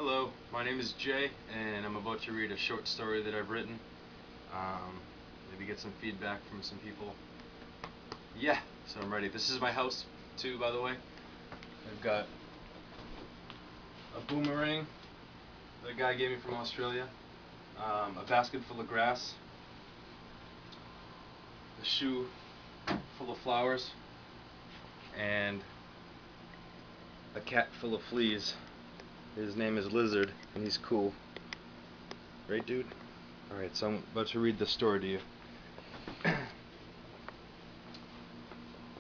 Hello, my name is Jay, and I'm about to read a short story that I've written. Maybe get some feedback from some people. Yeah, so I'm ready. This is my house, too, by the way. I've got a boomerang that a guy gave me from Australia, a basket full of grass, a shoe full of flowers, and a cat full of fleas. His name is Lizard, and he's cool. Right, dude? Alright, so I'm about to read the story to you. I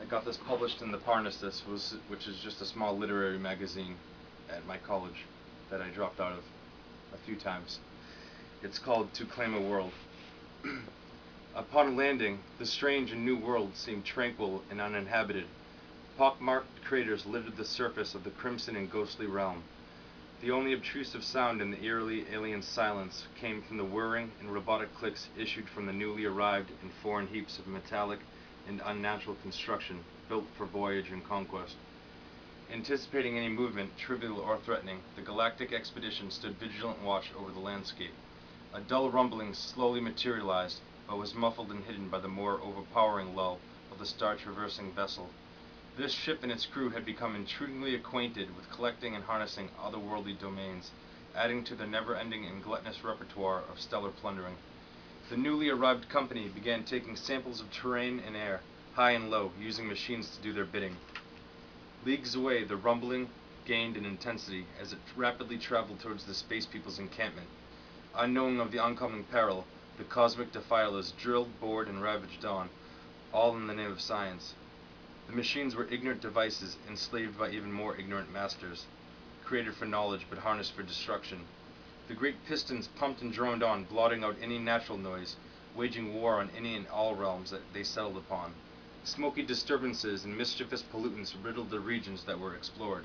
got this published in the Parnassus, which is just a small literary magazine at my college that I dropped out of a few times. It's called To Claim a World. Upon landing, the strange and new world seemed tranquil and uninhabited. Pock-marked craters littered the surface of the crimson and ghostly realm. The only obtrusive sound in the eerily alien silence came from the whirring and robotic clicks issued from the newly arrived and foreign heaps of metallic and unnatural construction built for voyage and conquest. Anticipating any movement, trivial or threatening, the galactic expedition stood vigilant watch over the landscape. A dull rumbling slowly materialized, but was muffled and hidden by the more overpowering lull of the star-traversing vessel. This ship and its crew had become intriguingly acquainted with collecting and harnessing otherworldly domains, adding to their never-ending and gluttonous repertoire of stellar plundering. The newly arrived company began taking samples of terrain and air, high and low, using machines to do their bidding. Leagues away, the rumbling gained in intensity as it rapidly traveled towards the space people's encampment. Unknowing of the oncoming peril, the cosmic defilers drilled, bored, and ravaged on, all in the name of science. The machines were ignorant devices enslaved by even more ignorant masters, created for knowledge but harnessed for destruction. The great pistons pumped and droned on, blotting out any natural noise, waging war on any and all realms that they settled upon. Smoky disturbances and mischievous pollutants riddled the regions that were explored.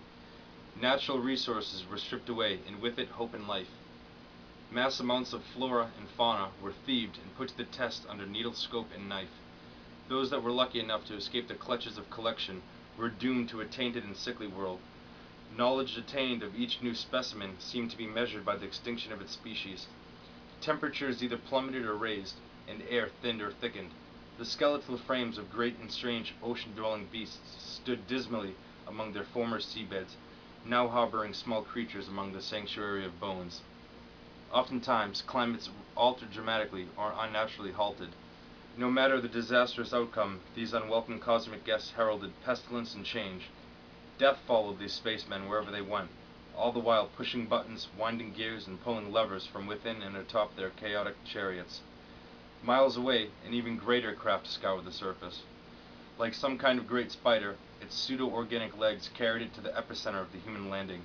Natural resources were stripped away, and with it hope and life. Mass amounts of flora and fauna were thieved and put to the test under needle, scope, and knife. Those that were lucky enough to escape the clutches of collection were doomed to a tainted and sickly world. Knowledge attained of each new specimen seemed to be measured by the extinction of its species. Temperatures either plummeted or raised, and air thinned or thickened. The skeletal frames of great and strange ocean-dwelling beasts stood dismally among their former seabeds, now harboring small creatures among the sanctuary of bones. Oftentimes, climates altered dramatically or unnaturally halted. No matter the disastrous outcome, these unwelcome cosmic guests heralded pestilence and change. Death followed these spacemen wherever they went, all the while pushing buttons, winding gears, and pulling levers from within and atop their chaotic chariots. Miles away, an even greater craft scoured the surface. Like some kind of great spider, its pseudo-organic legs carried it to the epicenter of the human landing.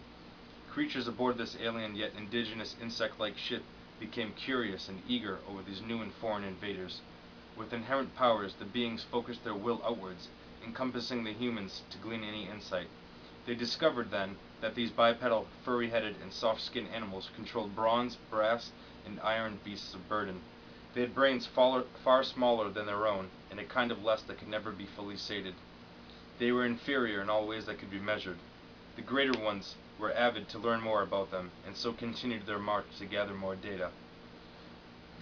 Creatures aboard this alien yet indigenous insect-like ship became curious and eager over these new and foreign invaders. With inherent powers, the beings focused their will outwards, encompassing the humans to glean any insight. They discovered, then, that these bipedal, furry-headed, and soft-skinned animals controlled bronze, brass, and iron beasts of burden. They had brains far smaller than their own, and a kind of lust that could never be fully sated. They were inferior in all ways that could be measured. The greater ones were avid to learn more about them, and so continued their march to gather more data.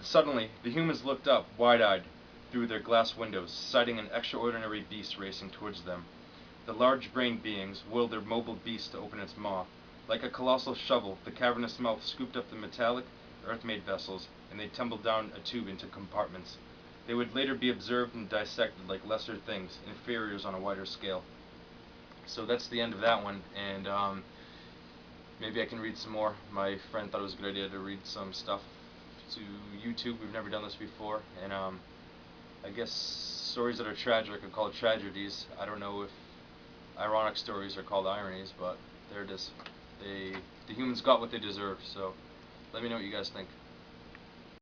Suddenly, the humans looked up, wide-eyed, through their glass windows, sighting an extraordinary beast racing towards them. The large-brained beings willed their mobile beast to open its maw. Like a colossal shovel, the cavernous mouth scooped up the metallic, earth-made vessels, and they tumbled down a tube into compartments. They would later be observed and dissected like lesser things, inferiors on a wider scale. So that's the end of that one, and maybe I can read some more. My friend thought it was a good idea to read some stuff to YouTube. We've never done this before, and I guess stories that are tragic are called tragedies. I don't know if ironic stories are called ironies, but there it is. The humans got what they deserved, so let me know what you guys think.